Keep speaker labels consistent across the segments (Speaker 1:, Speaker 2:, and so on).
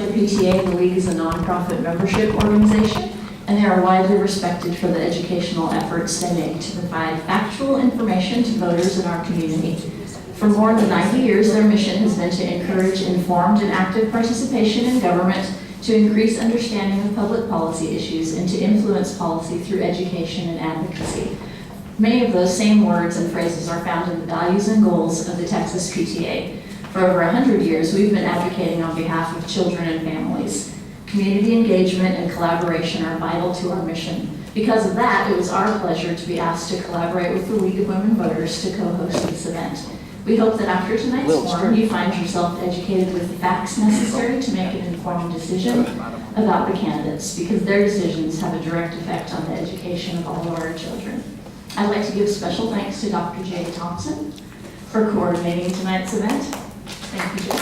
Speaker 1: the PTA, the League is a nonprofit membership organization, and they are widely respected for the educational efforts they make to provide factual information to voters in our community. For more than 90 years, their mission has been to encourage informed and active participation in government, to increase understanding of public policy issues, and to influence policy through education and advocacy. Many of those same words and phrases are found in the values and goals of the Texas PTA. For over 100 years, we've been advocating on behalf of children and families. Community engagement and collaboration are vital to our mission. Because of that, it was our pleasure to be asked to collaborate with the League of Women Voters to co-host this event. We hope that after tonight's forum, you find yourself educated with the facts necessary to make an informed decision about the candidates, because their decisions have a direct effect on the education of all of our children. I'd like to give special thanks to Dr. Jay Thompson for coordinating tonight's event. Thank you, Jay.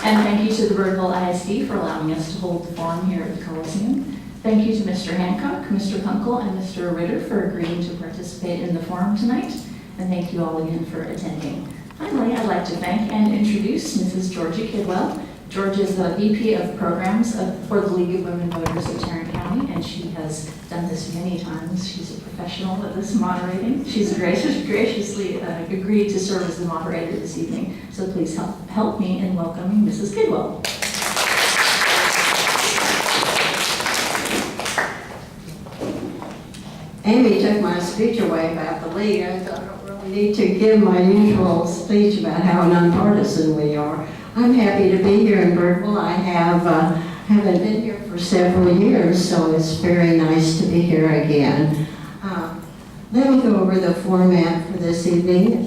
Speaker 1: And thank you to the Birdville ISD for allowing us to hold the forum here at the Coliseum. Thank you to Mr. Hancock, Mr. Kunkel, and Mr. Ritter for agreeing to participate in the forum tonight. And thank you all again for attending. Finally, I'd like to thank and introduce Mrs. Georgia Kidwell. Georgia is the VP of Programs for the League of Women Voters of Tarrant County, and she has done this many times. She's a professional at this moderating. She's graciously agreed to serve as the moderator this evening. So please help me in welcoming Mrs. Kidwell.
Speaker 2: Amy took my speech away about the league. I thought I don't really need to give my usual speech about how nonpartisan we are. I'm happy to be here in Birdville. I haven't been here for several years, so it's very nice to be here again. Let me go over the format for this evening.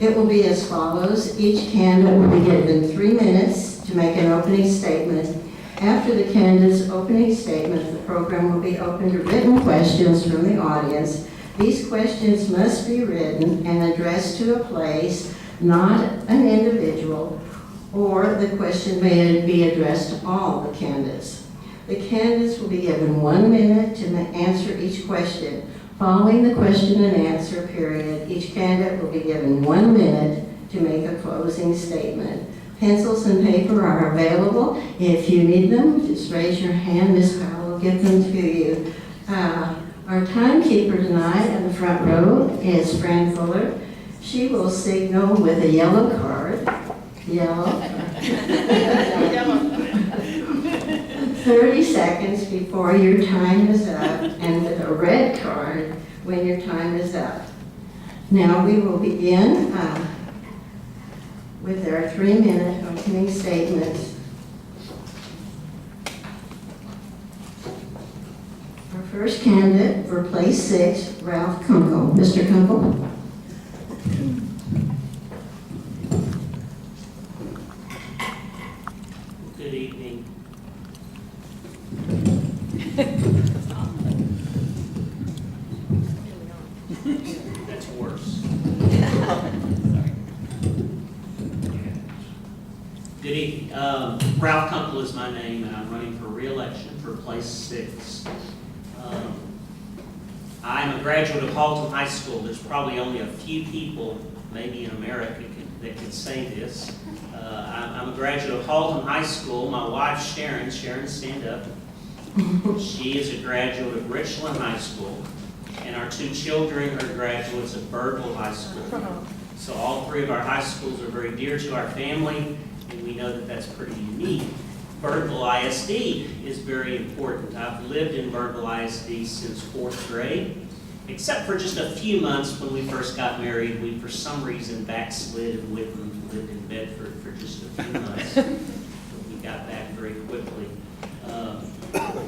Speaker 2: It will be as follows. Each candidate will be given 3 minutes to make an opening statement. After the candidate's opening statement, the program will be open to written questions from the audience. These questions must be written and addressed to a place, not an individual, or the question may be addressed to all the candidates. The candidates will be given 1 minute to answer each question. Following the question and answer period, each candidate will be given 1 minute to make a closing statement. Pencils and paper are available. If you need them, just raise your hand. Ms. Powell will get them to you. Our timekeeper tonight in the front row is Fran Fuller. She will signal with a yellow card. Yellow. 30 seconds before your time is up, and with a red card when your time is up. Now we will begin with our 3-minute opening statements. Our first candidate for place 6, Ralph Kunkel. Mr. Kunkel.
Speaker 3: Good evening. That's worse. Good evening. Ralph Kunkel is my name, and I'm running for re-election for place 6. I'm a graduate of Haltom High School. There's probably only a few people, maybe in America, that can say this. I'm a graduate of Haltom High School. My wife, Sharon, stand up. She is a graduate of Richland High School, and our 2 children are graduates of Birdville High School. So all 3 of our high schools are very dear to our family, and we know that that's pretty unique. Birdville ISD is very important. I've lived in Birdville ISD since 4th grade, except for just a few months when we first got married. We, for some reason, backslid and lived in Bedford for just a few months. We got back very quickly.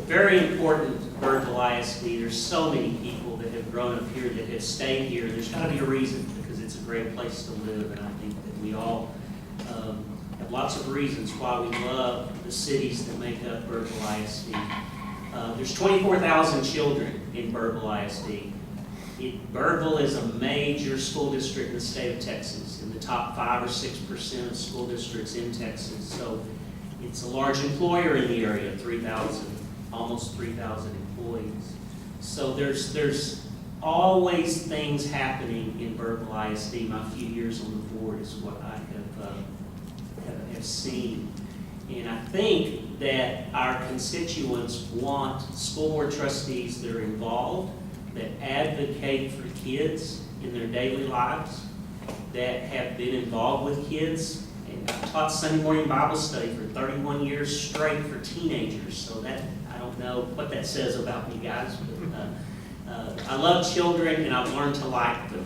Speaker 3: Very important, Birdville ISD. There's so many people that have grown up here, that have stayed here. There's got to be a reason, because it's a great place to live, and I think that we all have lots of reasons why we love the cities that make up Birdville ISD. There's 24,000 children in Birdville ISD. Birdville is a major school district in the state of Texas, in the top 5 or 6% of school districts in Texas. So it's a large employer in the area, almost 3,000 employees. So there's always things happening in Birdville ISD. My few years on the board is what I have have seen. And I think that our constituents want school board trustees that are involved, that advocate for kids in their daily lives, that have been involved with kids. And I've taught Sunday morning Bible study for 31 years straight for teenagers, so that, I don't know what that says about me, guys, but I love children and I've learned to like them.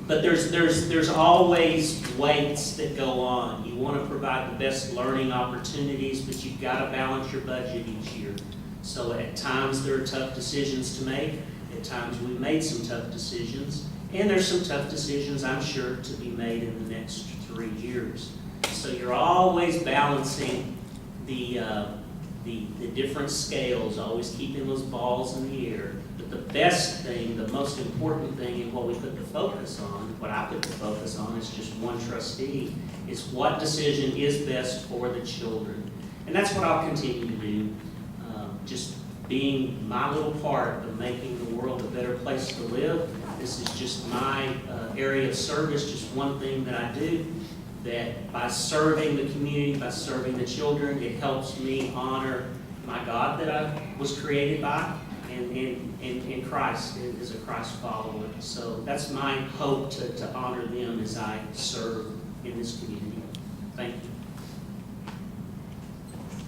Speaker 3: But there's always weights that go on. You want to provide the best learning opportunities, but you've got to balance your budget each year. So at times there are tough decisions to make. At times we've made some tough decisions. And there's some tough decisions, I'm sure, to be made in the next 3 years. So you're always balancing the different scales, always keeping those balls in the air. But the best thing, the most important thing, and what we put the focus on, what I put the focus on is just one trustee, is what decision is best for the children. And that's what I'll continue to do, just being my little part of making the world a better place to live. This is just my area of service, just one thing that I do, that by serving the community, by serving the children, it helps me honor my God that I was created by, and Christ is a Christ follower. So that's my hope to honor them as I serve in this community. Thank you.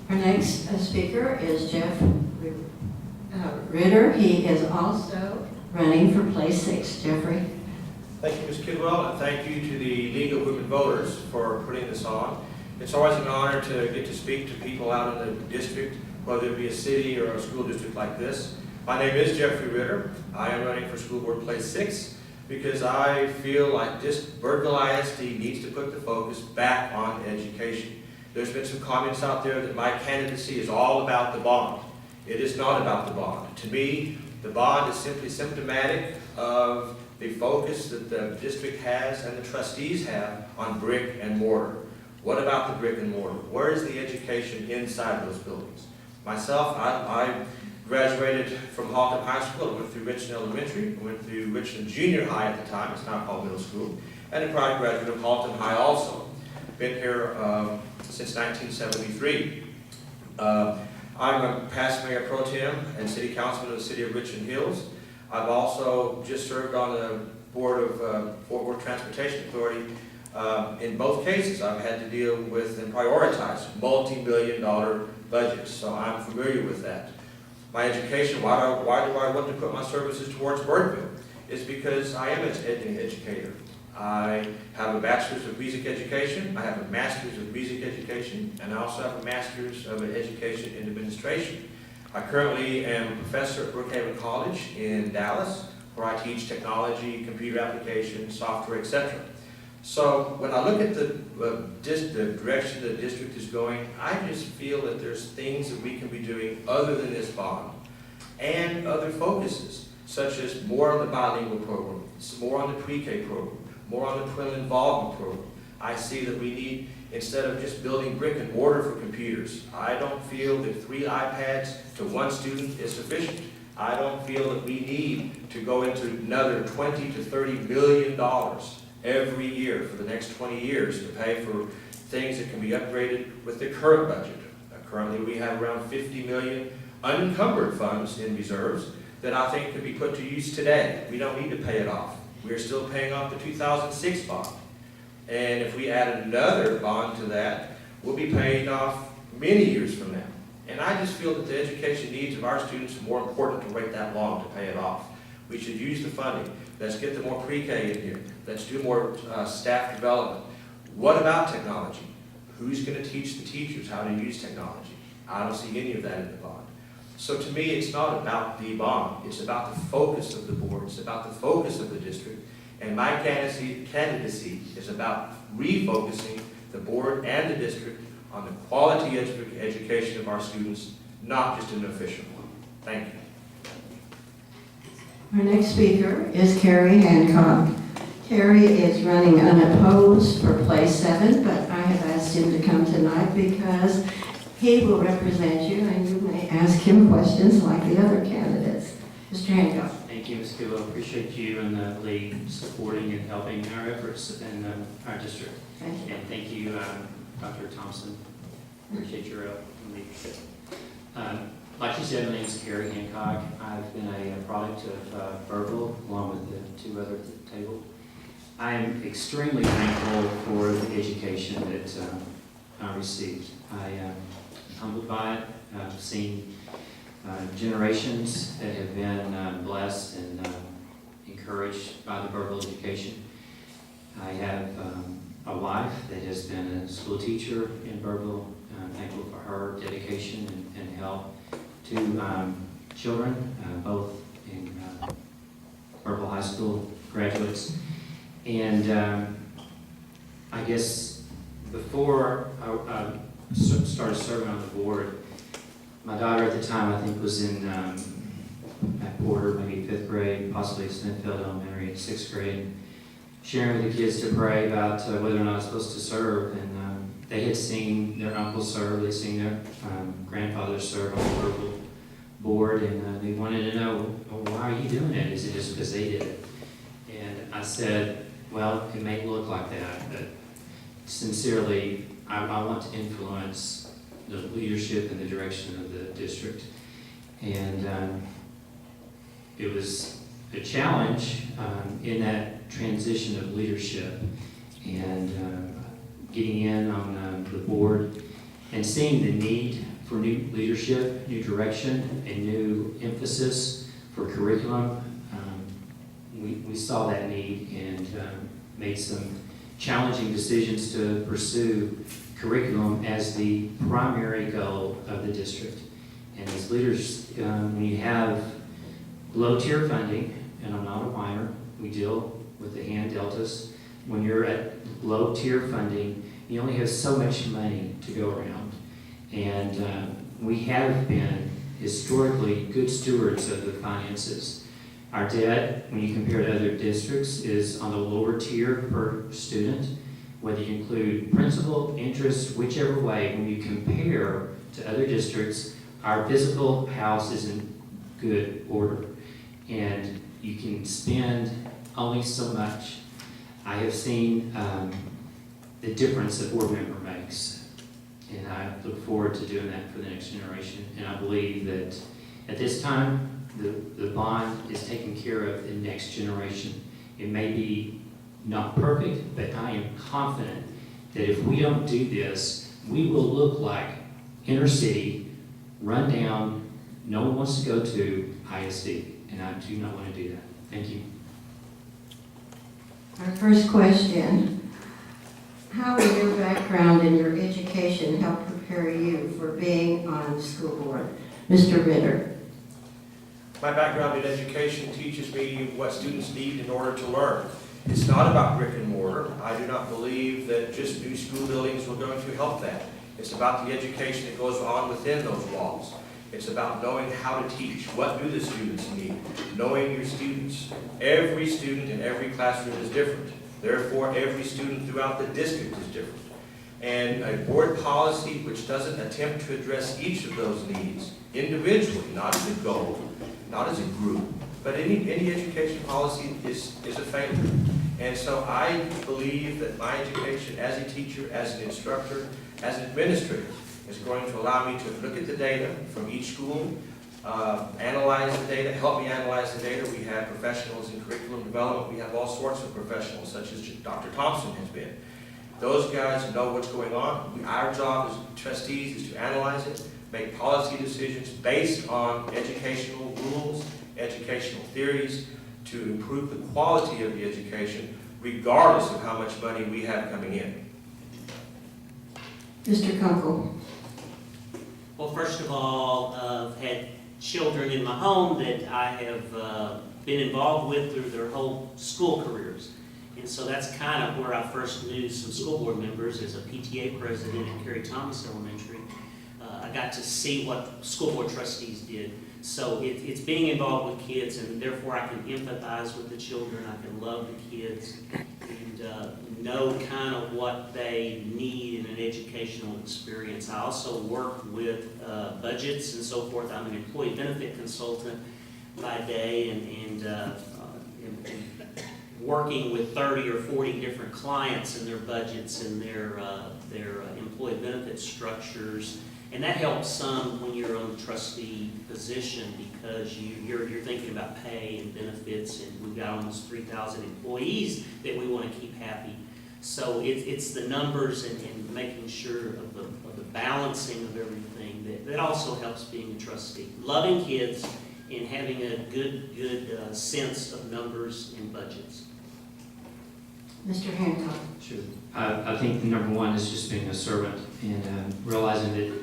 Speaker 2: Our next speaker is Jeff Ritter. He is also running for place 6. Jeffrey.
Speaker 4: Thank you, Ms. Kidwell, and thank you to the League of Women Voters for putting this on. It's always an honor to get to speak to people out in the district, whether it be a city or a school district like this. My name is Jeffrey Ritter. I am running for school board place 6 because I feel like Birdville ISD needs to put the focus back on education. There's been some comments out there that my candidacy is all about the bond. It is not about the bond. To me, the bond is simply symptomatic of the focus that the district has and the trustees have on brick and mortar. What about the brick and mortar? Where is the education inside those buildings? Myself, I graduated from Halton High School. I went through Richland Elementary. I went through Richland Junior High at the time. It's now called middle school. And a proud graduate of Halton High also. Been here since 1973. I'm a past mayor pro tem and city councilman of the city of Richland Hills. I've also just served on the board of Fort Worth Transportation Authority. In both cases, I've had to deal with and prioritize multi-million-dollar budgets, so I'm familiar with that. My education, why do I want to put my services towards Birdville? It's because I am an educator. I have a bachelor's of music education, I have a master's of music education, and I also have a master's of education in administration. I currently am a professor at Brookhaven College in Dallas, where I teach technology, computer applications, software, etc. So when I look at the direction the district is going, I just feel that there's things that we can be doing other than this bond, and other focuses, such as more on the bilingual program, more on the pre-K program, more on the parental involvement program. I see that we need, instead of just building brick and mortar for computers, I don't feel that 3 iPads to 1 student is sufficient. I don't feel that we need to go into another $20 to $30 million every year for the next 20 years to pay for things that can be upgraded with the current budget. Currently we have around $50 million unencumbered funds in reserves that I think could be put to use today. We don't need to pay it off. We're still paying off the 2006 bond. And if we add another bond to that, we'll be paying off many years from now. And I just feel that the education needs of our students are more important to wait that long to pay it off. We should use the funding. Let's get the more pre-K in here. Let's do more staff development. What about technology? Who's going to teach the teachers how to use technology? I don't see any of that in the bond. So to me, it's not about the bond. It's about the focus of the board. It's about the focus of the district. And my candidacy is about refocusing the board and the district on the quality education of our students, not just an official one. Thank you.
Speaker 2: Our next speaker is Cary Hancock. Cary is running unopposed for place 7, but I have asked him to come tonight because he will represent you and you may ask him questions like the other candidates. Mr. Hancock.
Speaker 5: Thank you, Ms. Kidwell. Appreciate you and the league supporting and helping our efforts in our district.
Speaker 2: Thank you.
Speaker 5: And thank you, Dr. Thompson. Appreciate your help and leadership. Like you said, my name is Cary Hancock. I've been a product of Birdville, along with the two others at the table. I am extremely thankful for the education that I received. I am humbled by it. I've seen generations that have been blessed and encouraged by the Birdville education. I have a wife that has been a school teacher in Birdville. I'm thankful for her dedication and help to children, both in Birdville High School graduates. And I guess before I started serving on the board, my daughter at the time, I think, was in at Porter, maybe 5th grade, possibly at Smithfield Elementary in 6th grade, sharing with the kids to pray about whether or not I was supposed to serve. And they had seen their uncle serve, they'd seen their grandfather serve on the Birdville board, and they wanted to know, well, why are you doing it? Is it just because they did it? And I said, well, it may look like that, but sincerely, I want to influence the leadership and the direction of the district. And it was a challenge in that transition of leadership and getting in on the board and seeing the need for new leadership, new direction, and new emphasis for curriculum. We saw that need and made some challenging decisions to pursue curriculum as the primary goal of the district. And as leaders, when you have low-tier funding, and I'm not a whiner, we deal with the hand dealt us. When you're at low-tier funding, you only have so much money to go around. And we have been historically good stewards of the finances. Our debt, when you compare to other districts, is on the lower tier per student, whether you include principal, interest, whichever way. When you compare to other districts, our physical house is in good order, and you can spend only so much. I have seen the difference a board member makes, and I look forward to doing that for the next generation. And I believe that at this time, the bond is taking care of the next generation. It may be not perfect, but I am confident that if we don't do this, we will look like inner city, run down, no one wants to go to ISD, and I do not want to do that. Thank you.
Speaker 2: Our first question, how will your background and your education help prepare you for being on the school board? Mr. Ritter.
Speaker 4: My background in education teaches me what students need in order to learn. It's not about brick and mortar. I do not believe that just new school buildings are going to help that. It's about the education that goes on within those walls. It's about knowing how to teach. What do the students need? Knowing your students. Every student in every classroom is different. Therefore, every student throughout the district is different. And a board policy which doesn't attempt to address each of those needs individually, not as a goal, not as a group, but any education policy is a failure. And so I believe that my education as a teacher, as an instructor, as an administrator, is going to allow me to look at the data from each school, analyze the data, help me analyze the data. We have professionals in curriculum development. We have all sorts of professionals, such as Dr. Thompson has been. Those guys know what's going on. Our job as trustees is to analyze it, make policy decisions based on educational rules, educational theories, to improve the quality of the education, regardless of how much money we have coming in.
Speaker 2: Mr. Kunkel.
Speaker 3: Well, first of all, I've had children in my home that I have been involved with through their whole school careers. And so that's kind of where I first knew some school board members as a PTA president at Cary Thomas Elementary. I got to see what school board trustees did. So it's being involved with kids, and therefore I can empathize with the children, I can love the kids, and know kind of what they need in an educational experience. I also work with budgets and so forth. I'm an employee benefit consultant. by day and working with 30 or 40 different clients and their budgets and their employee benefit structures. And that helps some when you're on the trustee position, because you're thinking about pay and benefits, and we've got almost 3,000 employees that we want to keep happy. So it's the numbers and making sure of the balancing of everything that also helps being a trustee. Loving kids and having a good sense of numbers and budgets.
Speaker 2: Mr. Hancock.
Speaker 5: Sure. I think the number one is just being a servant and realizing that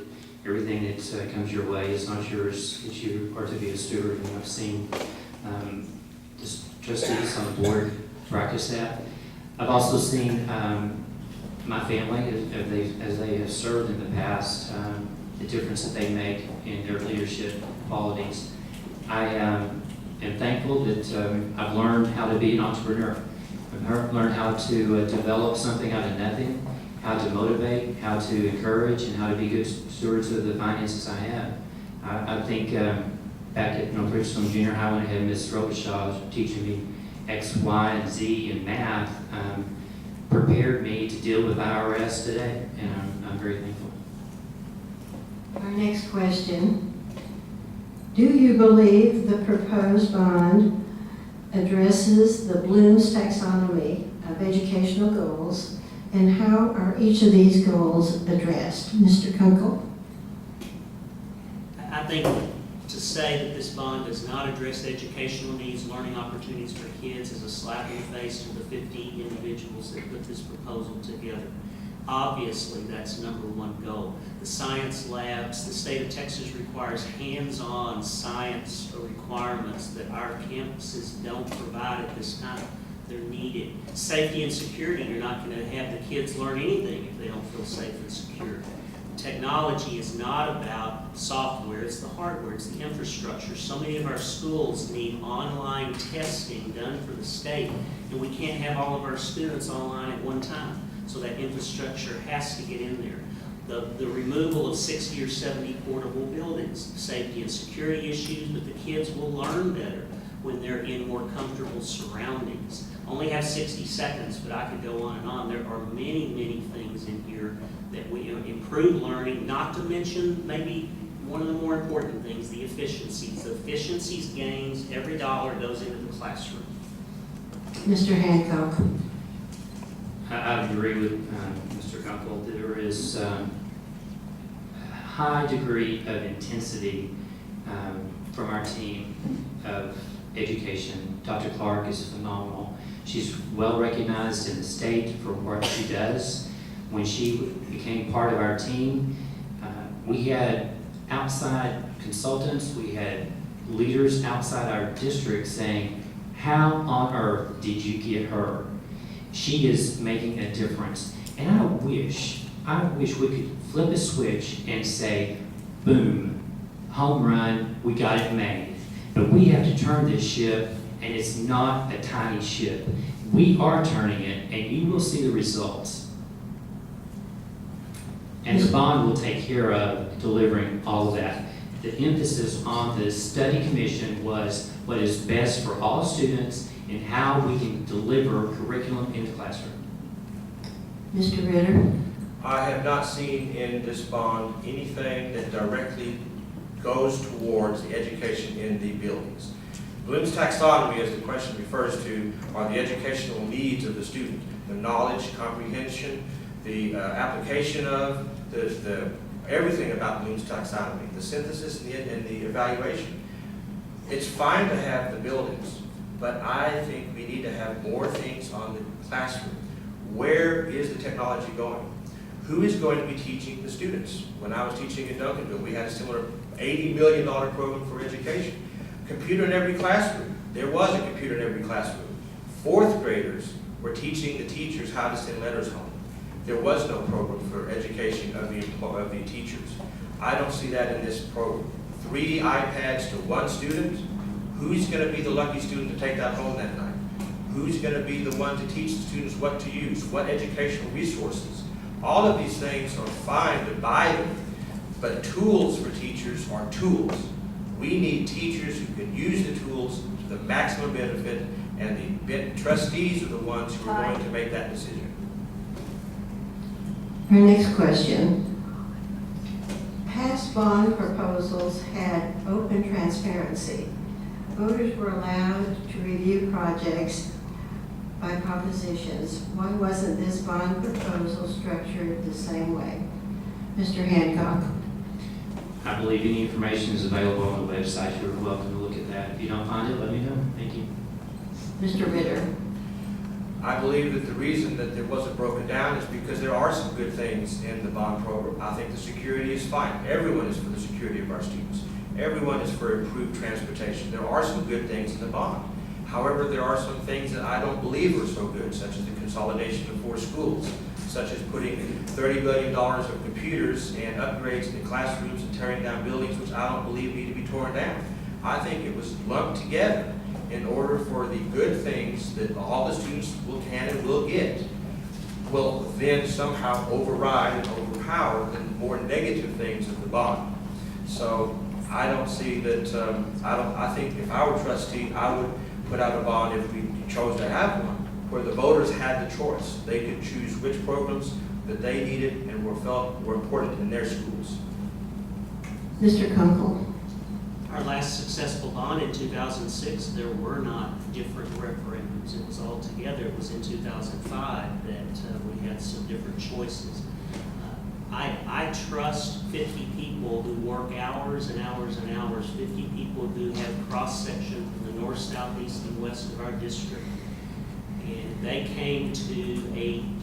Speaker 5: everything that comes your way is not yours, that you are to be a steward. And I've seen the trustees on the board practice that. I've also seen my family, as they have served in the past, the difference that they make in their leadership qualities. I am thankful that I've learned how to be an entrepreneur. I've learned how to develop something out of nothing, how to motivate, how to encourage, and how to be good stewards of the finances I have. I think back at Richland Junior High, when I had Ms. Robichaud teaching me X, Y, and Z in math, prepared me to deal with IRS today, and I'm very thankful.
Speaker 2: Our next question. Do you believe the proposed bond addresses the Bloom's taxonomy of educational goals, and how are each of these goals addressed? Mr. Kunkel.
Speaker 3: I think to say that this bond does not address educational needs, learning opportunities for kids is a slap in the face to the 50 individuals that put this proposal together. Obviously, that's number one goal. The science labs, the state of Texas requires hands-on science requirements that our campuses don't provide at this time. They're needed. Safety and security, you're not going to have the kids learn anything if they don't feel safe and secure. Technology is not about software, it's the hardware, it's the infrastructure. So many of our schools need online testing done for the state, and we can't have all of our students online at one time. So that infrastructure has to get in there. The removal of 60 or 70 portable buildings, safety and security issues, but the kids will learn better when they're in more comfortable surroundings. Only have 60 seconds, but I could go on and on. There are many things in here that we improve learning, not to mention maybe one of the more important things, the efficiencies. The efficiencies gains, every dollar goes into the classroom.
Speaker 2: Mr. Hancock.
Speaker 5: I agree with Mr. Kunkel. There is a high degree of intensity from our team of education. Dr. Clark is phenomenal. She's well recognized in the state for what she does. When she became part of our team, we had outside consultants, we had leaders outside our district saying, how on earth did you get her? She is making a difference. And I wish we could flip a switch and say, boom, home run, we got it made. But we have to turn this ship, and it's not a tiny ship. We are turning it, and you will see the results. And the bond will take care of delivering all of that. The emphasis on the study commission was what is best for all students and how we can deliver curriculum in the classroom.
Speaker 2: Mr. Ritter.
Speaker 4: I have not seen in this bond anything that directly goes towards the education in the buildings. Bloom's taxonomy, as the question refers to, are the educational needs of the student, the knowledge, comprehension, the application of, the everything about Bloom's taxonomy, the synthesis and the evaluation. It's fine to have the buildings, but I think we need to have more things on the classroom. Where is the technology going? Who is going to be teaching the students? When I was teaching in Duncanville, we had a similar $80 million program for education. Computer in every classroom. There was a computer in every classroom. Fourth graders were teaching the teachers how to send letters home. There was no program for education of the teachers. I don't see that in this program. 3 iPads to 1 student. Who's going to be the lucky student to take that home that night? Who's going to be the one to teach the students what to use? What educational resources? All of these things are fine to buy them, but tools for teachers are tools. We need teachers who can use the tools to the maximum benefit, and the trustees are the ones who are going to make that decision.
Speaker 2: Our next question. Past bond proposals had open transparency. Voters were allowed to review projects by propositions. Why wasn't this bond proposal structured the same way? Mr. Hancock.
Speaker 5: I believe any information is available on the website. You're welcome to look at that. If you don't find it, let me know. Thank you.
Speaker 2: Mr. Ritter.
Speaker 4: I believe that the reason that it wasn't broken down is because there are some good things in the bond program. I think the security is fine. Everyone is for the security of our students. Everyone is for improved transportation. There are some good things in the bond. However, there are some things that I don't believe are so good, such as the consolidation of 4 schools, such as putting $30 billion of computers and upgrades in the classrooms and tearing down buildings, which I don't believe need to be torn down. I think it was lumped together in order for the good things that all the students can and will get, will then somehow override and overpower the more negative things of the bond. So I don't see that, I think if I were trustee, I would put out a bond if we chose to have one, where the voters had the choice. They could choose which programs that they needed and were felt were important in their schools.
Speaker 2: Mr. Kunkel.
Speaker 3: Our last successful bond in 2006, there were not different referendums. It was all together. It was in 2005 that we had some different choices. I trust 50 people who work hours and hours and hours, 50 people who have cross-section from the north, south, east, and west of our district. And they came to an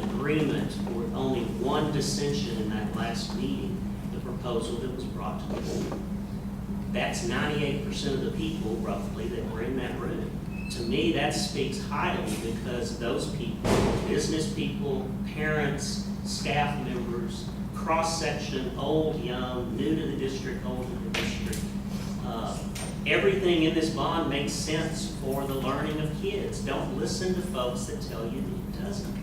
Speaker 3: agreement with only one dissension in that last meeting, the proposal that was brought to the board. That's 98% of the people, roughly, that were in that room. To me, that speaks highly because those people, business people, parents, staff members, cross-section, old, young, new to the district, old to the district, everything in this bond makes sense for the learning of kids. Don't listen to folks that tell you that it doesn't.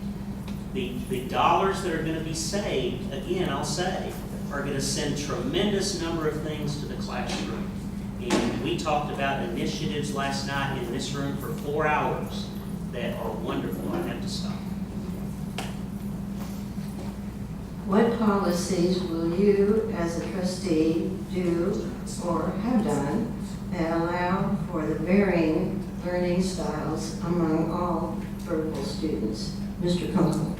Speaker 3: The dollars that are going to be saved, again, I'll say, are going to send tremendous number of things to the classroom. And we talked about initiatives last night in this room for 4 hours that are wonderful. I have to stop.
Speaker 2: What policies will you, as a trustee, do or have done that allow for the varying learning styles among all Birdville students? Mr. Kunkel.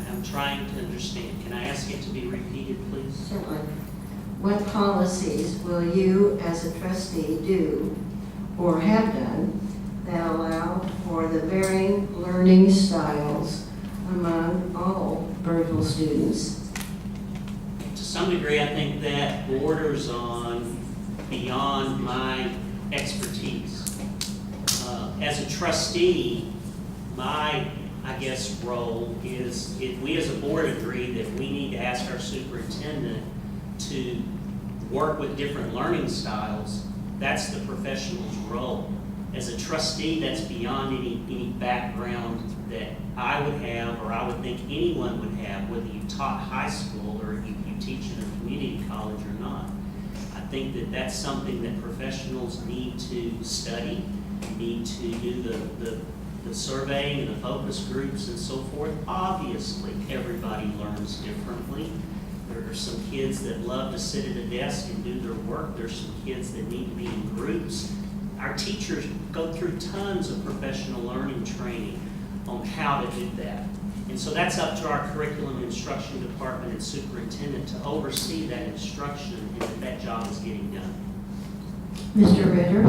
Speaker 3: I'm trying to understand. Can I ask it to be repeated, please?
Speaker 2: Certainly. What policies will you, as a trustee, do or have done that allow for the varying learning styles among all Birdville students?
Speaker 3: To some degree, I think that borders on beyond my expertise. As a trustee, my, I guess, role is if we as a board agree that we need to ask our superintendent to work with different learning styles, that's the professional's role. As a trustee, that's beyond any background that I would have or I would think anyone would have, whether you taught high school or you teach in a community college or not. I think that that's something that professionals need to study, need to do the surveying and the focus groups and so forth. Obviously, everybody learns differently. There are some kids that love to sit at a desk and do their work. There's some kids that need to be in groups. Our teachers go through tons of professional learning training on how to do that. And so that's up to our curriculum and instruction department and superintendent to oversee that instruction and that job is getting done.
Speaker 2: Mr. Ritter.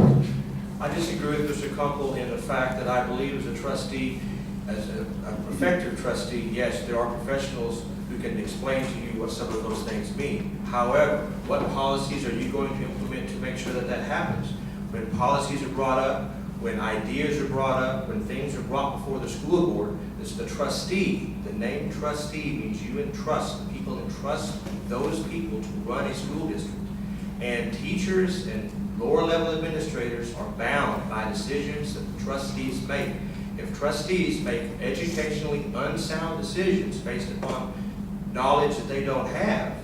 Speaker 4: I disagree with Mr. Kunkel in the fact that I believe as a trustee, as an effective trustee, yes, there are professionals who can explain to you what some of those things mean. However, what policies are you going to implement to make sure that that happens? When policies are brought up, when ideas are brought up, when things are brought before the school board, it's the trustee. The name trustee means you entrust, the people entrust those people to run a school district. And teachers and lower level administrators are bound by decisions that the trustees make. If trustees make educationally unsound decisions based upon knowledge that they don't have,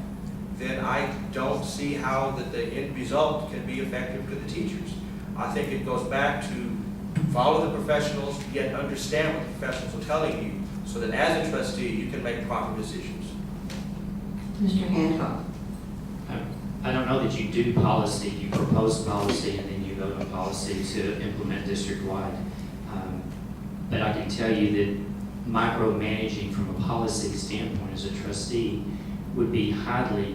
Speaker 4: then I don't see how that the end result can be effective for the teachers. I think it goes back to follow the professionals, yet understand what the professionals are telling you, so that as a trustee, you can make proper decisions.
Speaker 2: Mr. Hancock.
Speaker 5: I don't know that you do policy, you propose policy and then you vote on policy to implement district-wide. But I can tell you that micromanaging from a policy standpoint as a trustee would be highly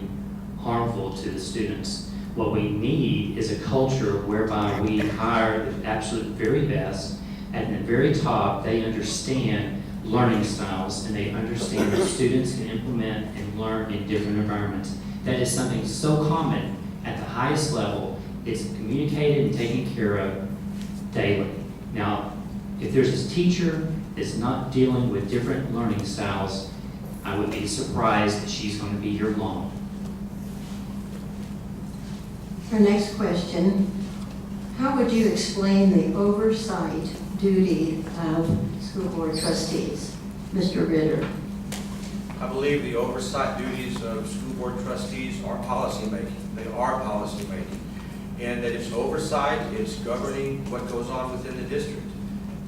Speaker 5: harmful to the students. What we need is a culture whereby we hire the absolute very best. At the very top, they understand learning styles and they understand that students can implement and learn in different environments. That is something so common at the highest level. It's communicated and taken care of daily. Now, if there's a teacher that's not dealing with different learning styles, I would be surprised that she's going to be here long.
Speaker 2: Our next question, how would you explain the oversight duty of school board trustees? Mr. Ritter.
Speaker 4: I believe the oversight duties of school board trustees are policy making. They are policy making. And that it's oversight, it's governing what goes on within the district.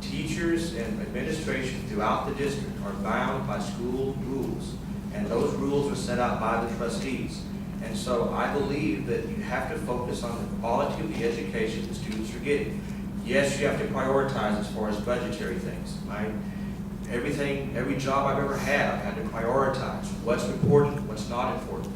Speaker 4: Teachers and administration throughout the district are bound by school rules, and those rules are set out by the trustees. And so I believe that you have to focus on the quality of the education the students are getting. Yes, you have to prioritize as far as budgetary things. Every job I've ever had, I've had to prioritize what's important, what's not important.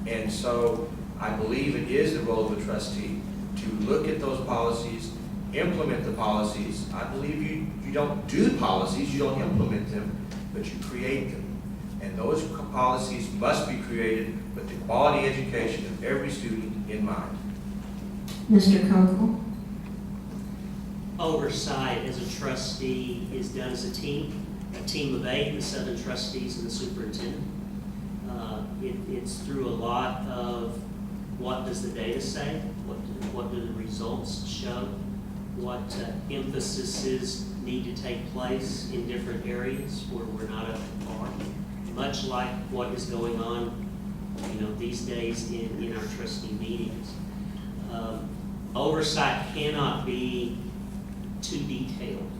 Speaker 4: And so I believe it is the role of a trustee to look at those policies, implement the policies. I believe you don't do policies, you don't implement them, but you create them. And those policies must be created with the quality education of every student in mind.
Speaker 2: Mr. Kunkel.
Speaker 3: Oversight as a trustee is done as a team of 8, the 7 trustees and the superintendent. It's through a lot of what does the data say, what do the results show, what emphases need to take place in different areas where we're not up to par, much like what is going on these days in our trustee meetings. Oversight cannot be too detailed.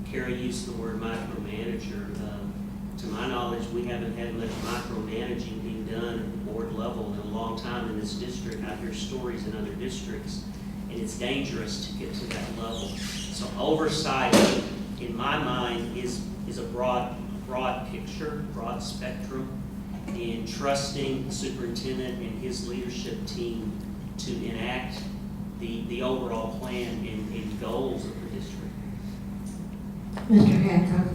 Speaker 3: Cary used the word micromanager. To my knowledge, we haven't had much micromanaging being done at the board level in a long time in this district. I hear stories in other districts, and it's dangerous to get to that level. So oversight, in my mind, is a broad picture, broad spectrum, and trusting the superintendent and his leadership team to enact the overall plan and goals of the district.
Speaker 2: Mr. Hancock.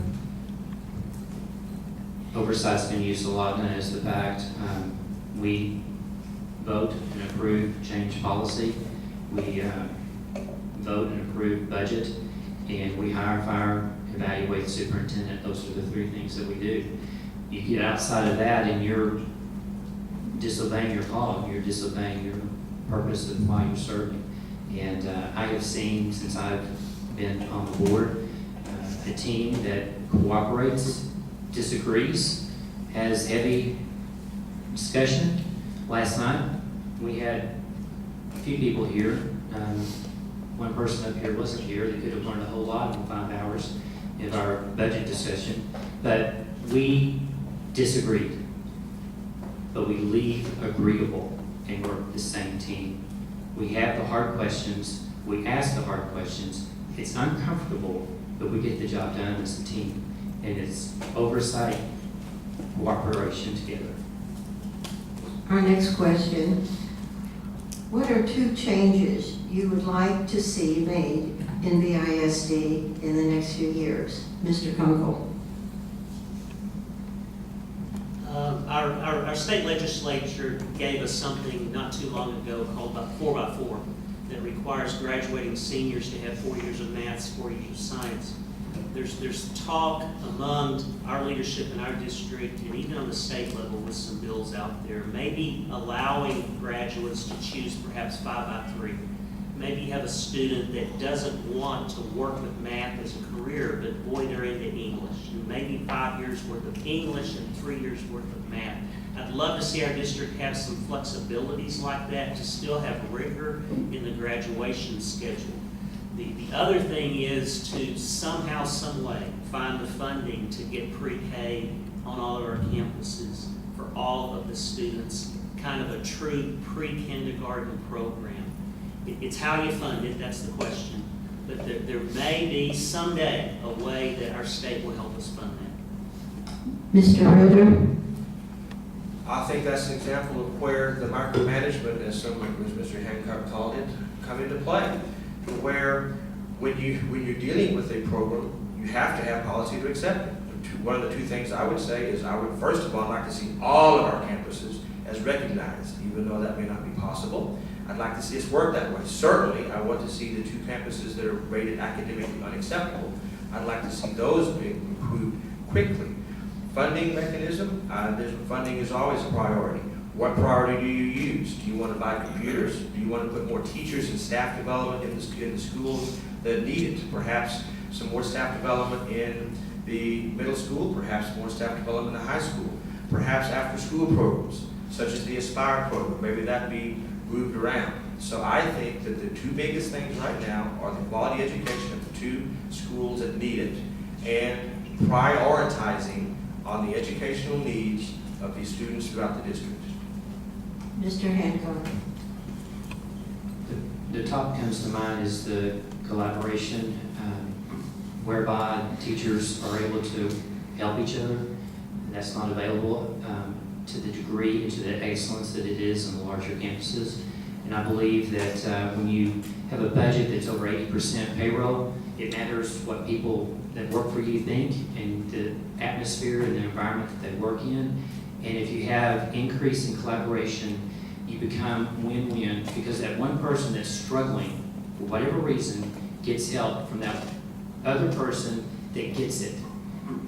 Speaker 5: Oversight's been used a lot, and as the fact we vote and approve change policy, we vote and approve budget, and we hire, fire, evaluate the superintendent. Those are the 3 things that we do. You get outside of that and you're disobeying your call, you're disobeying your purpose of why you're serving. And I have seen, since I've been on the board, a team that cooperates, disagrees, has heavy discussion. Last night, we had a few people here. One person up here wasn't here. They could have learned a whole lot in 5 hours of our budget discussion. But we disagreed. But we leave agreeable, and we're the same team. We have the hard questions. We ask the hard questions. It's uncomfortable, but we get the job done as a team. And it's oversight, cooperation together.
Speaker 2: Our next question, what are 2 changes you would like to see made in the ISD in the next few years? Mr. Kunkel.
Speaker 3: Our state legislature gave us something not too long ago called 4x4 that requires graduating seniors to have 4 years of math, 4 years of science. There's talk among our leadership in our district and even on the state level with some bills out there, maybe allowing graduates to choose perhaps 5x3. Maybe you have a student that doesn't want to work with math as a career, but boy, they're into English. And maybe 5 years worth of English and 3 years worth of math. I'd love to see our district have some flexibilities like that to still have rigor in the graduation schedule. The other thing is to somehow, some way, find the funding to get pre-K on all of our campuses for all of the students, kind of a true pre-kindergarten program. It's how you fund it, that's the question. But there may be someday a way that our state will help us fund that.
Speaker 2: Mr. Ritter?
Speaker 4: I think that's an example of where the micromanagement, as Mr. Hancock called it, come into play. Where when you're dealing with a program, you have to have policy to accept it. One of the two things I would say is I would first of all like to see all of our campuses as recognized, even though that may not be possible. I'd like to see us work that way. Certainly, I want to see the two campuses that are rated academically unacceptable. I'd like to see those being improved quickly. Funding mechanism, funding is always a priority. What priority do you use? Do you want to buy computers? Do you want to put more teachers and staff development in the schools that need it? Perhaps some more staff development in the middle school, perhaps more staff development in the high school, perhaps after school programs, such as the Aspire program, maybe that be moved around. So I think that the two biggest things right now are the quality education of the two schools that need it and prioritizing on the educational needs of these students throughout the district.
Speaker 2: Mr. Hancock?
Speaker 5: The top comes to mind is the collaboration whereby teachers are able to help each other. And that's not available to the degree and to the excellence that it is on the larger campuses. And I believe that when you have a budget that's over 80% payroll, it matters what people that work for you think and the atmosphere and the environment that they work in. And if you have increase in collaboration, you become win-win because that one person that's struggling for whatever reason gets help from that other person that gets it.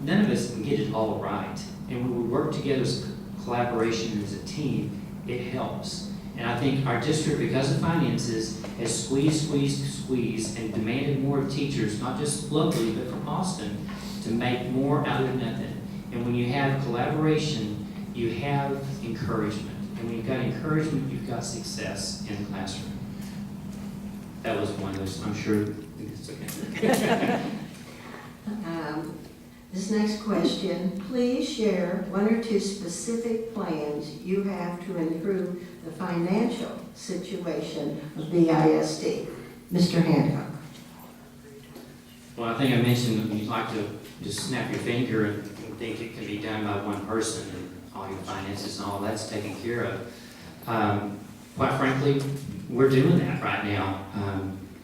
Speaker 5: None of us can get it all right. And when we work together as collaboration as a team, it helps. And I think our district, because of finances, has squeezed, and demanded more of teachers, not just locally, but from Austin, to make more out of nothing. And when you have collaboration, you have encouragement. And when you've got encouragement, you've got success in the classroom. That was one of those, I'm sure it's okay.
Speaker 2: This next question, please share one or two specific plans you have to improve the financial situation of the ISD. Mr. Hancock.
Speaker 5: Well, I think I mentioned you'd like to just snap your finger and think it can be done by one person and all your finances and all that's taken care of. Quite frankly, we're doing that right now.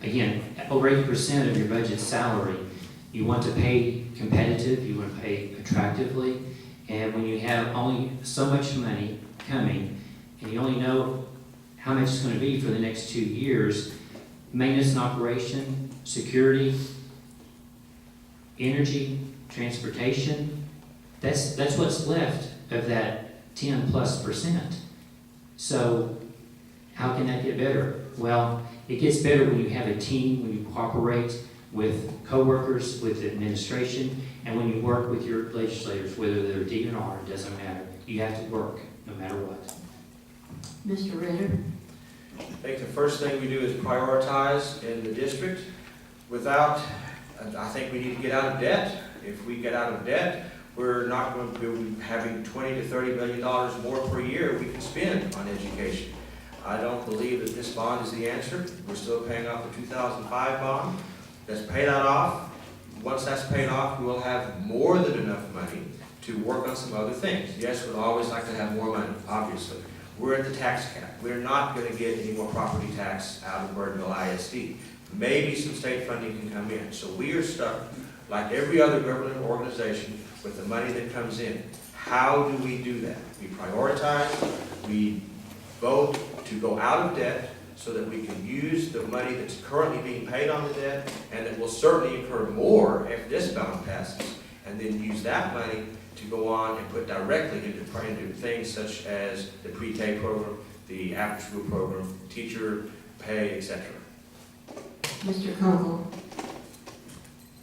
Speaker 5: Again, over 80% of your budget's salary. You want to pay competitive, you want to pay attractively, and when you have only so much money coming, and you only know how much it's going to be for the next 2 years, maintenance and operation, security, energy, transportation, that's what's left of that 10+%. So how can that get better? Well, it gets better when you have a team, when you cooperate with coworkers, with the administration, and when you work with your legislators, whether they're D or R, it doesn't matter. You have to work no matter what.
Speaker 2: Mr. Ritter.
Speaker 4: I think the first thing we do is prioritize in the district. I think we need to get out of debt. If we get out of debt, we're not going to be having $20 to $30 million more per year we can spend on education. I don't believe that this bond is the answer. We're still paying off the 2005 bond. Let's pay that off. Once that's paid off, we'll have more than enough money to work on some other things. Yes, we'd always like to have more money, obviously. We're at the tax cap. We're not going to get any more property tax out of Birdville ISD. Maybe some state funding can come in. So we are stuck, like every other government organization, with the money that comes in. How do we do that? We prioritize, we vote to go out of debt, so that we can use the money that's currently being paid on the debt, and that will certainly incur more if this bond passes, and then use that money to go on and put directly into things such as the pre-K program, the after-school program, teacher pay, etc.
Speaker 2: Mr. Kunkel.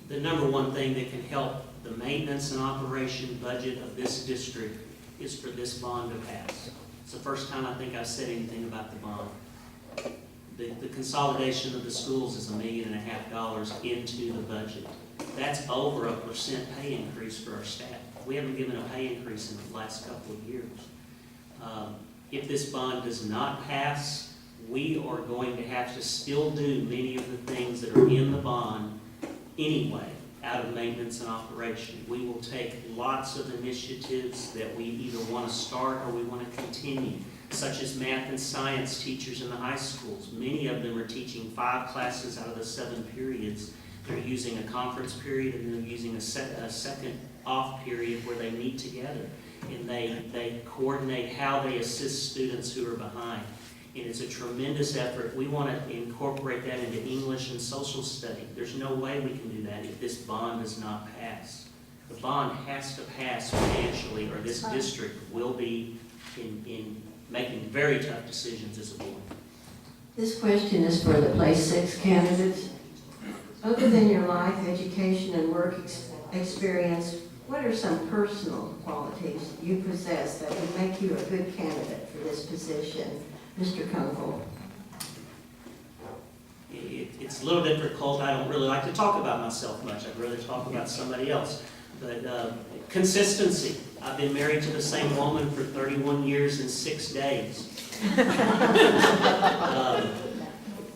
Speaker 3: The number one thing that can help the maintenance and operation budget of this district is for this bond to pass. It's the first time I think I've said anything about the bond. The consolidation of the schools is $1.5 million into the budget. That's over 1% pay increase for our staff. We haven't given a pay increase in the last couple of years. If this bond does not pass, we are going to have to still do many of the things that are in the bond anyway, out of maintenance and operation. We will take lots of initiatives that we either want to start or we want to continue, such as math and science teachers in the high schools. Many of them are teaching 5 classes out of the 7 periods. They're using a conference period and they're using a second off period where they meet together and they coordinate how they assist students who are behind. And it's a tremendous effort. We want to incorporate that into English and social study. There's no way we can do that if this bond does not pass. The bond has to pass financially or this district will be in making very tough decisions as a board.
Speaker 2: This question is for the place 6 candidates. Other than your life, education, and work experience, what are some personal qualities you possess that would make you a good candidate for this position? Mr. Kunkel.
Speaker 3: It's a little difficult. I don't really like to talk about myself much. I'd rather talk about somebody else. But consistency. I've been married to the same woman for 31 years and 6 days.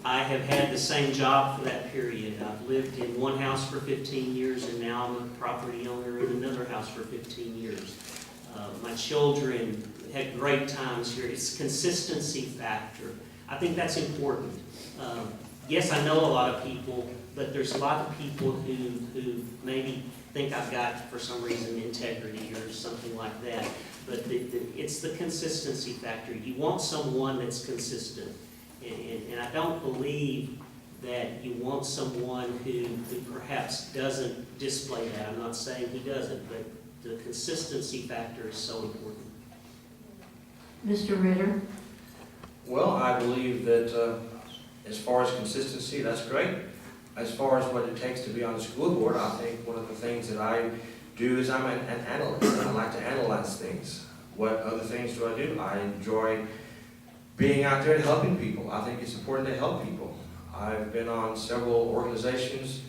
Speaker 3: I have had the same job for that period. I've lived in one house for 15 years and now I'm a property owner in another house for 15 years. My children had great times here. It's consistency factor. I think that's important. Yes, I know a lot of people, but there's a lot of people who maybe think I've got, for some reason, integrity or something like that. But it's the consistency factor. You want someone that's consistent. And I don't believe that you want someone who perhaps doesn't display that. I'm not saying he doesn't, but the consistency factor is so important.
Speaker 2: Mr. Ritter.
Speaker 4: Well, I believe that as far as consistency, that's great. As far as what it takes to be on the school board, I think one of the things that I do is I'm an analyst. I like to analyze things. What other things do I do? I enjoy being out there and helping people. I think it's important to help people. I've been on several organizations,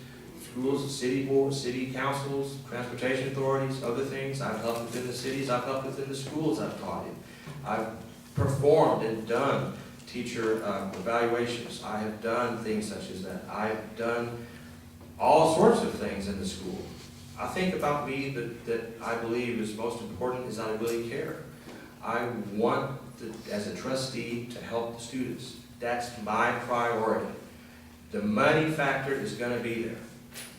Speaker 4: schools, city boards, city councils, transportation authorities, other things. I've helped within the cities, I've helped within the schools I've taught in. I've performed and done teacher evaluations. I have done things such as that. I've done all sorts of things in the school. I think about me that I believe is most important is I really care. I want, as a trustee, to help the students. That's my priority. The money factor is going to be there.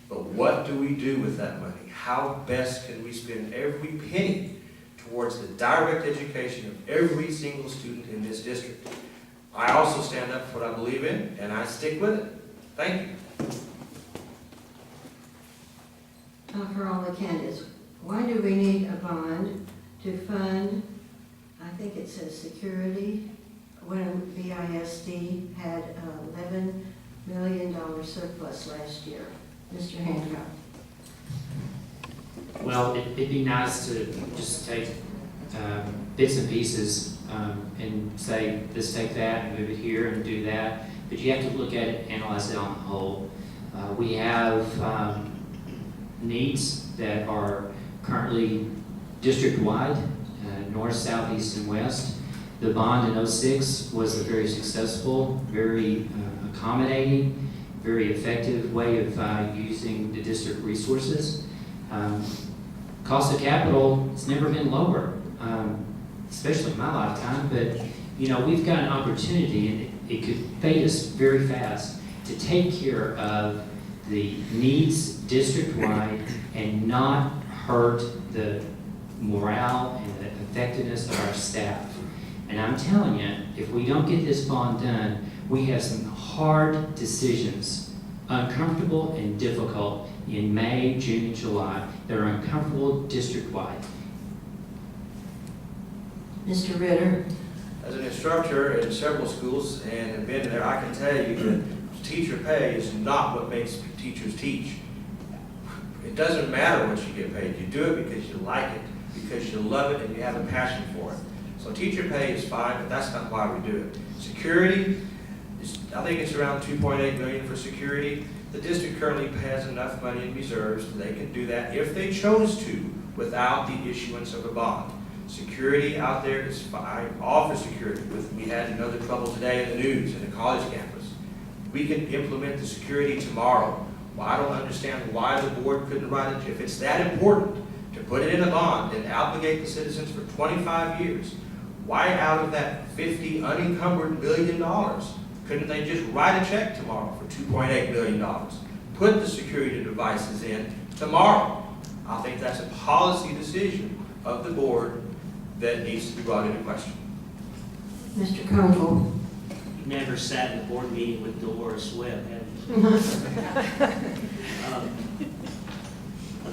Speaker 4: But what do we do with that money? How best can we spend every penny towards the direct education of every single student in this district? I also stand up for what I believe in, and I stick with it. Thank you.
Speaker 2: For all the candidates, why do we need a bond to fund, I think it says security, when the ISD had $11 million surplus last year? Mr. Hancock.
Speaker 5: Well, it'd be nice to just take bits and pieces and say, let's take that and move it here and do that. But you have to look at it, analyze it on the whole. We have needs that are currently district-wide, north, south, east, and west. The bond in 06 was a very successful, very accommodating, very effective way of using the district resources. Cost of capital has never been lower, especially in my lifetime, but you know, we've got an opportunity, and it could fade us very fast, to take care of the needs district-wide and not hurt the morale and the effectiveness of our staff. And I'm telling you, if we don't get this bond done, we have some hard decisions, uncomfortable and difficult, in May, June, and July, that are uncomfortable district-wide.
Speaker 2: Mr. Ritter.
Speaker 4: As an instructor in several schools and have been there, I can tell you that teacher pay is not what makes teachers teach. It doesn't matter what you get paid. You do it because you like it. because you love it and you have a passion for it. So teacher pay is fine, but that's not why we do it. Security, I think it's around $2.8 million for security. The district currently has enough money in reserves that they can do that if they chose to without the issuance of a bond. Security out there is fine, all for security. We had another trouble today in the news in the college campus. We can implement the security tomorrow. Well, I don't understand why the board couldn't write it. If it's that important to put it in a bond and obligate the citizens for 25 years, why out of that $50 unencumbered $1 billion, couldn't they just write a check tomorrow for $2.8 billion? Put the security devices in tomorrow. I think that's a policy decision of the board that needs to be brought into question.
Speaker 2: Mr. Kunkel.
Speaker 3: You've never sat in a board meeting with Dolores Webb, have you?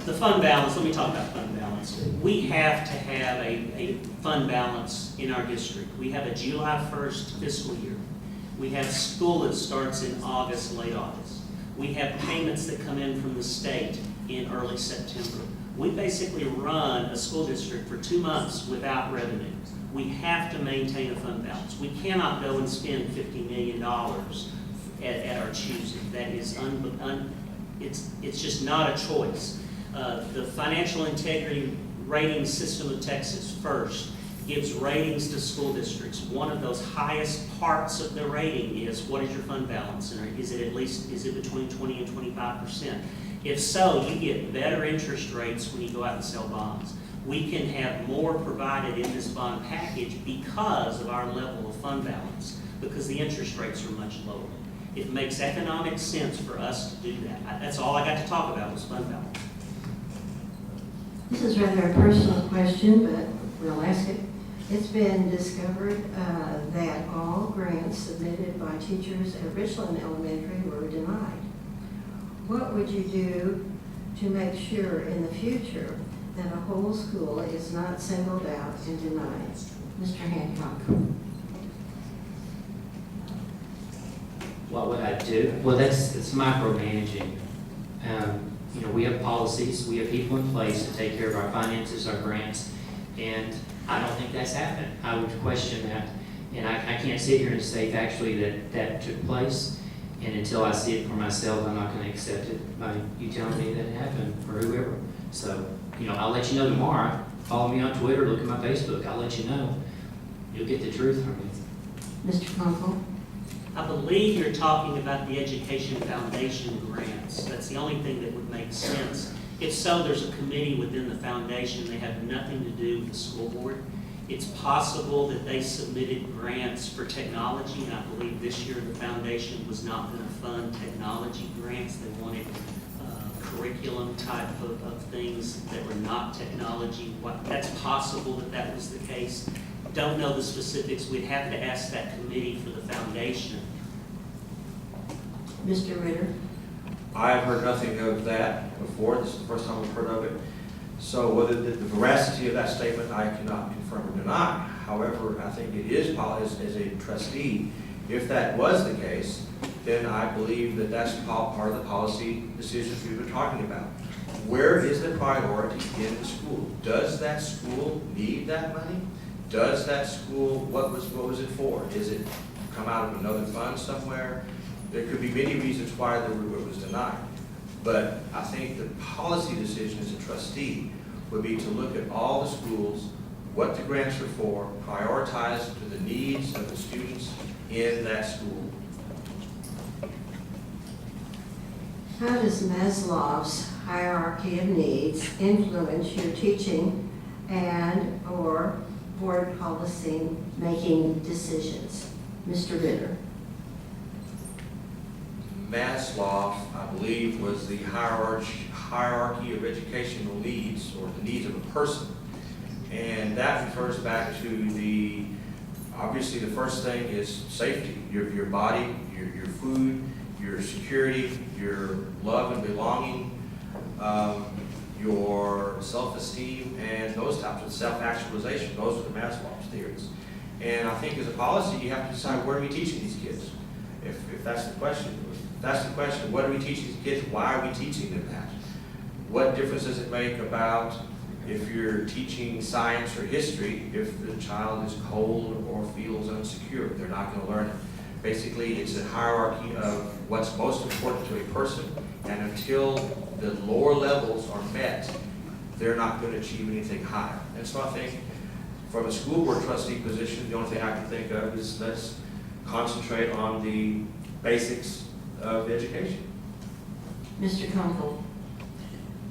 Speaker 3: The fund balance, let me talk about fund balance. We have to have a fund balance in our district. We have a July 1st fiscal year. We have school that starts in August, late August. We have payments that come in from the state in early September. We basically run a school district for 2 months without revenue. We have to maintain a fund balance. We cannot go and spend $50 million at our choosing. That is, it's just not a choice. The Financial Integrity Rating System of Texas, FIRST, gives ratings to school districts. One of those highest parts of the rating is, what is your fund balance? And is it between 20 and 25%? If so, you get better interest rates when you go out and sell bonds. We can have more provided in this bond package because of our level of fund balance, because the interest rates are much lower. It makes economic sense for us to do that. That's all I got to talk about was fund balance.
Speaker 2: This is rather a personal question, but we'll ask it. It's been discovered that all grants submitted by teachers at Richland Elementary were denied. What would you do to make sure in the future that a whole school is not singled out and denied? Mr. Hancock.
Speaker 5: What would I do? Well, it's micromanaging. We have policies, we have people in place to take care of our finances, our grants, and I don't think that's happened. I would question that, and I can't sit here and say factually that took place, and until I see it for myself, I'm not going to accept it by you telling me that it happened, or whoever. So, I'll let you know tomorrow. Follow me on Twitter, look at my Facebook, I'll let you know. You'll get the truth from me.
Speaker 2: Mr. Kunkel.
Speaker 3: I believe you're talking about the Education Foundation grants. That's the only thing that would make sense. If so, there's a committee within the foundation. They have nothing to do with the school board. It's possible that they submitted grants for technology, and I believe this year the foundation was not going to fund technology grants. They wanted curriculum type of things that were not technology. That's possible that was the case. Don't know the specifics. We'd have to ask that committee for the foundation.
Speaker 2: Mr. Ritter.
Speaker 4: I have heard nothing of that before. This is the first time we've heard of it. So whether the veracity of that statement, I cannot confirm or deny. However, I think it is as a trustee, if that was the case, then I believe that that's part of the policy decisions we've been talking about. Where is the priority in the school? Does that school need that money? Does that school, what was it for? Is it come out of another fund somewhere? There could be many reasons why it was denied. But I think the policy decision as a trustee would be to look at all the schools, what the grants are for, prioritize to the needs of the students in that school.
Speaker 2: How does Maslow's hierarchy of needs influence your teaching and or board policy making decisions? Mr. Ritter.
Speaker 4: Maslow, I believe, was the hierarchy of educational needs, or the needs of a person. And that refers back to obviously the first thing is safety, your body, your food, your security, your love and belonging, your self-esteem, and those types of self-actualization. Those are the Maslow's theories. And I think as a policy, you have to decide, where are we teaching these kids? If that's the question. If that's the question, what are we teaching these kids? Why are we teaching them that? What difference does it make about If you're teaching science or history, if the child is cold or feels insecure, they're not going to learn it. Basically, it's a hierarchy of what's most important to a person, and until the lower levels are met, they're not going to achieve anything higher. And so I think from a school board trustee position, the only thing I can think of is let's concentrate on the basics of education.
Speaker 2: Mr. Kunkel.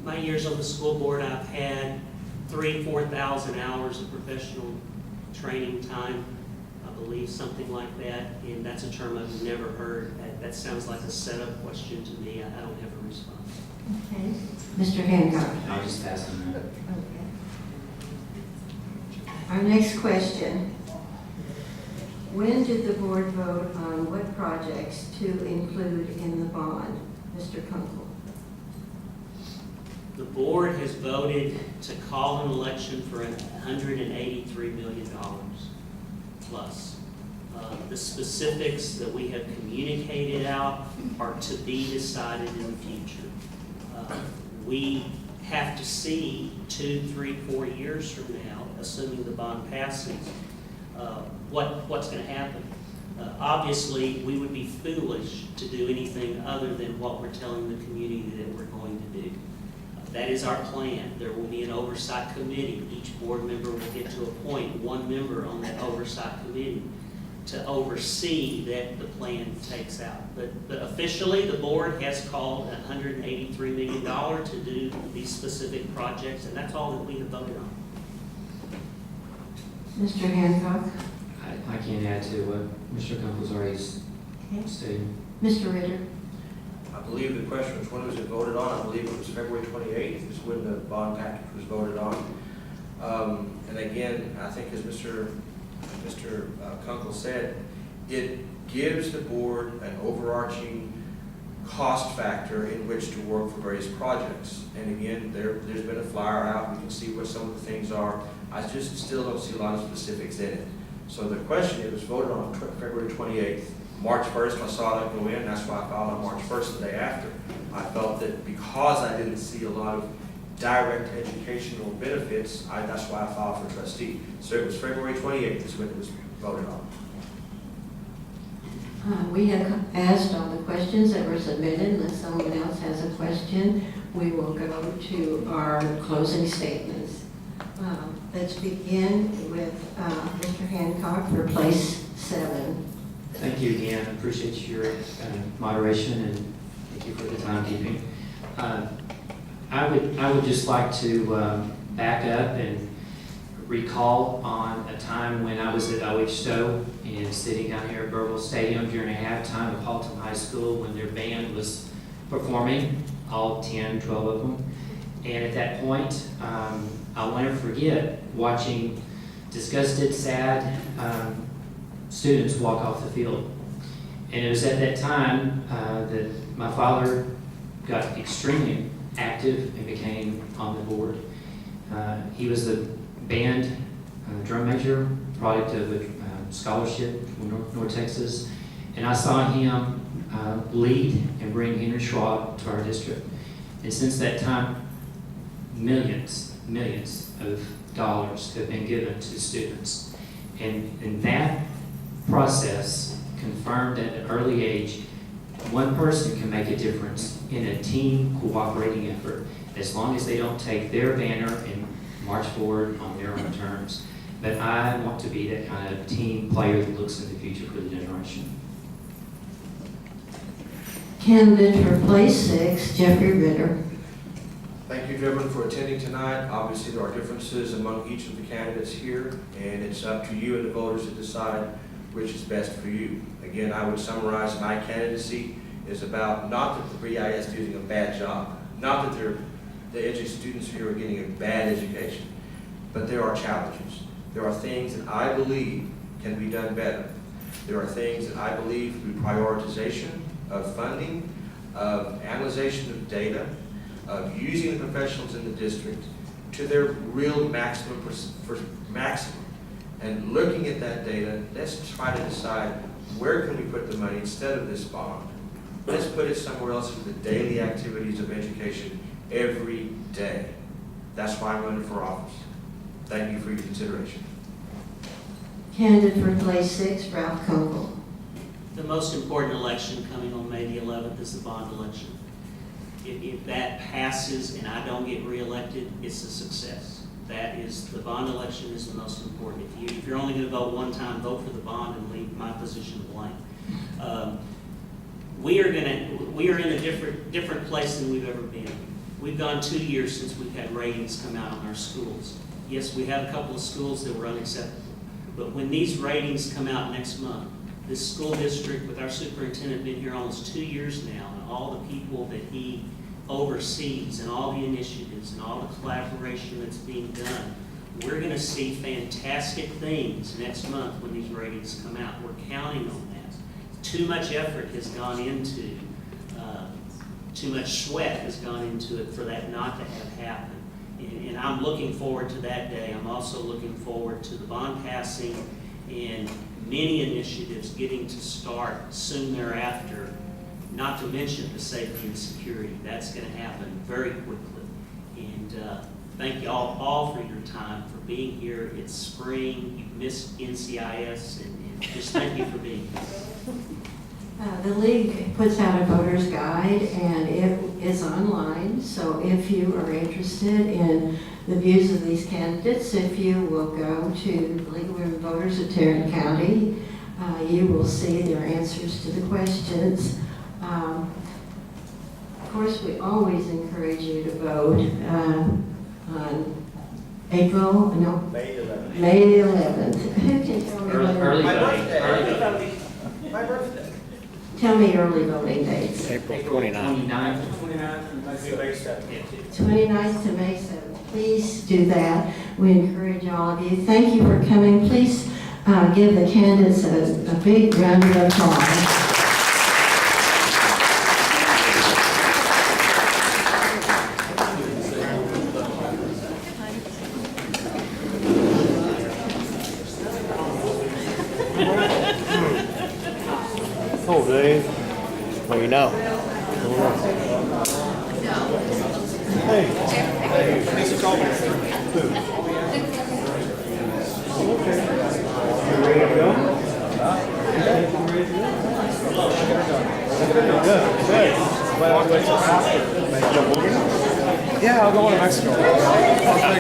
Speaker 3: My years on the school board, I've had 3,000 to 4,000 hours of professional training time, I believe, something like that. And that's a term I've never heard. That sounds like a setup question to me. I don't have a response.
Speaker 2: Okay. Mr. Hancock.
Speaker 5: I'll just pass on that.
Speaker 2: Okay. Our next question. When did the board vote on what projects to include in the bond? Mr. Kunkel.
Speaker 3: The board has voted to call an election for $183 million plus. The specifics that we have communicated out are to be decided in the future. We have to see 2, 3, 4 years from now, assuming the bond passes, what's going to happen. Obviously, we would be foolish to do anything other than what we're telling the community that we're going to do. That is our plan. There will be an oversight committee. Each board member will get to appoint one member on that oversight committee to oversee that the plan takes out. But officially, the board has called $183 million to do these specific projects, and that's all that we have voted on.
Speaker 2: Mr. Hancock.
Speaker 5: I can't add to what Mr. Kunkel's already stated.
Speaker 2: Mr. Ritter.
Speaker 4: I believe the question was when was it voted on? I believe it was February 28th is when the bond package was voted on. And again, I think as Mr. Kunkel said, it gives the board an overarching cost factor in which to work for various projects. And again, there's been a flyer out. We can see what some of the things are. I just still don't see a lot of specifics in it. So the question, it was voted on February 28th. March 1st, I saw that go in. That's why I filed on March 1st, the day after. I felt that because I didn't see a lot of direct educational benefits, that's why I filed for trustee. So it was February 28th is when it was voted on.
Speaker 2: We have asked all the questions that were submitted. Unless someone else has a question, we will go to our closing statements. Let's begin with Mr. Hancock for place 7.
Speaker 5: Thank you again. I appreciate your moderation, and thank you for the timekeeping. I would just like to back up and recall on a time when I was at OH Stowe and sitting down here at Birdville Stadium during a halftime of Haltom High School when their band was performing, all 10, 12 of them. And at that point, I'll never forget watching disgusted, sad students walk off the field. And it was at that time that my father got extremely active and became on the board. He was the band drum major, product of a scholarship from North Texas. And I saw him lead and bring Henry Schwab to our district. And since that time, millions of dollars have been given to students. And that process confirmed at an early age, one person can make a difference in a team cooperating effort as long as they don't take their banner and march forward on their own terms. But I want to be that kind of team player that looks in the future for the generation.
Speaker 2: Candidate for place 6, Jeffrey Ritter.
Speaker 4: Thank you, gentlemen, for attending tonight. Obviously, there are differences among each of the candidates here, and it's up to you and the voters to decide which is best for you. Again, I would summarize my candidacy is about not that the pre-ISD is doing a bad job, not that the students here are getting a bad education, but there are challenges. There are things that I believe can be done better. There are things that I believe through prioritization of funding, of analyzation of data, of using the professionals in the district to their real maximum, and looking at that data, let's try to decide where can we put the money instead of this bond. Let's put it somewhere else for the daily activities of education every day. That's why I'm running for office. Thank you for your consideration.
Speaker 2: Candidate for place 6, Ralph Kunkel.
Speaker 3: The most important election coming on May the 11th is the bond election. If that passes and I don't get reelected, it's a success. That is, the bond election is the most important. If you're only going to vote one time, vote for the bond and leave my position blank. We are in a different place than we've ever been. We've gone 2 years since we've had ratings come out on our schools. Yes, we have a couple of schools that were unacceptable, but when these ratings come out next month, this school district with our superintendent been here almost 2 years now, and all the people that he oversees and all the initiatives and all the collaboration that's being done, we're going to see fantastic things next month when these ratings come out. We're counting on that. Too much effort has gone into, too much sweat has gone into it for that not to have happened. And I'm looking forward to that day. I'm also looking forward to the bond passing and many initiatives getting to start soon thereafter, not to mention the safety and security. That's going to happen very quickly. And thank you all for your time, for being here. It's spring. You've missed NCIS, and just thank you for being here.
Speaker 2: The league puts out a voter's guide, and it is online, so if you are interested in the views of these candidates, if you will go to the League of Women Voters of Tarrant County, you will see their answers to the questions. Of course, we always encourage you to vote on May the 11th. May the 11th. Who can tell me
Speaker 5: Early
Speaker 2: when-
Speaker 5: voting.
Speaker 4: My birthday.
Speaker 2: Tell me early voting dates.
Speaker 6: April 29th.
Speaker 2: 29th to May 7th. Please do that. We encourage all of you. Thank you for coming. Please give the candidates a big round of applause.
Speaker 6: Oh, Dave. Well, you know. Hey. Thanks for calling. Okay. You ready to go? Good. Good. Yeah, I'll go to Mexico.